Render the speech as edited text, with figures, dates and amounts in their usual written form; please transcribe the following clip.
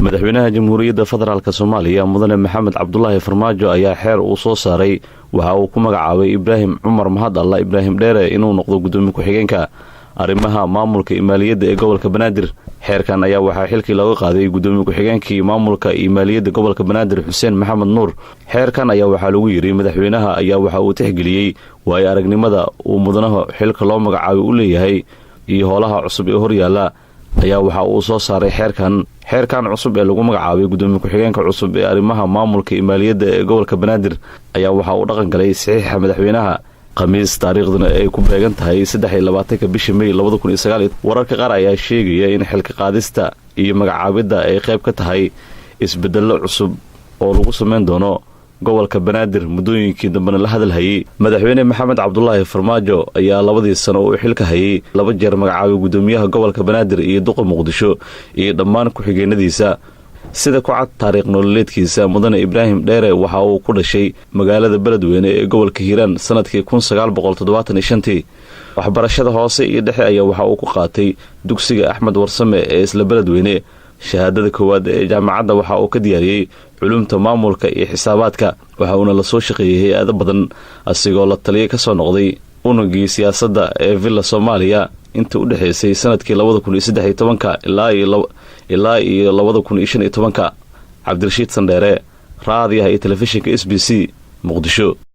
madaxweynaha jamhuuriyadda federaalk Soomaaliya mudane Maxamed Cabdullaahi Farmaajo ayaa xeer uu soo saaray waxa uu ku magacaabay Ibraahim Cumar Mahad Allah Ibraahim Dheere inuu noqdo gudoomiye ku-xigeenka arrimaha maamulka maaliyadda ee gobolka Banaadir. xeerkan ayaa waxaa xilkii laga qaaday gudoomiye ku-xigeenkii maamulka maaliyadda gobolka Banaadir Xuseen Maxamed Nuur. xeerkan ayaa waxaa lagu yiri madaxweynaha ayaa waxa uu tixgeliyay waay aragnimada uu mudanaha xilka loo magacaabay u leeyahay iyo howlaha cusub ee horyaala ayaa waxa uu soo saaray xeerkan cusub ee lagu magacaabay gudoomiye ku-xigeenka cusub ee arrimaha maamulka maaliyadda ee gobolka Banaadir ayaa waxa uu dhaqan galay saxiixa madaxweynaha khamiis taariikhduna ay ku beegan tahay 23 bishii May 2009. wararka qaar ayaa sheegaya in xilka qaadista iyo magacaabidda ay qayb ka tahay isbeddello cusub oo lagu sameyn doono gobolka Banaadir muddooyinkii dambena la hadalhayay. madaxweyne Maxamed Cabdullaahi Farmaajo ayaa 2 sano uu xilka hayay 2 jeer magacaabay gudoomiyaha gobolka Banaadir iyo duqa Muqdisho iyo dhammaan ku-xigeenadiisa. sida ku cad taariikh nololeedkiisa mudane Ibraahim Dheere waxa uu ku dhashay magaalada Beledweyne ee gobolka Hiiraan sanadkii 1975. waxbarashada hoose iyo dhexe ayaa waxa uu ku qaatay dugsiga Axmed Warsame ee isla Beledweyne. shahaadada koowaad ee jaamacadda waxa uu ka diyaariyay culumta maamulka iyo xisaabaadka waxa uuna la soo shaqeeyay hay'ado badan asigoo la taliye ka soo noqday unugii siyaasadda ee Villa Soomaaliya inta u dhaxaysay sanadkii 2013 ilaa iyo 2015. Cabdirashiid Sandheere, raadiyaha iyo telefishinka SBC, Muqdisho.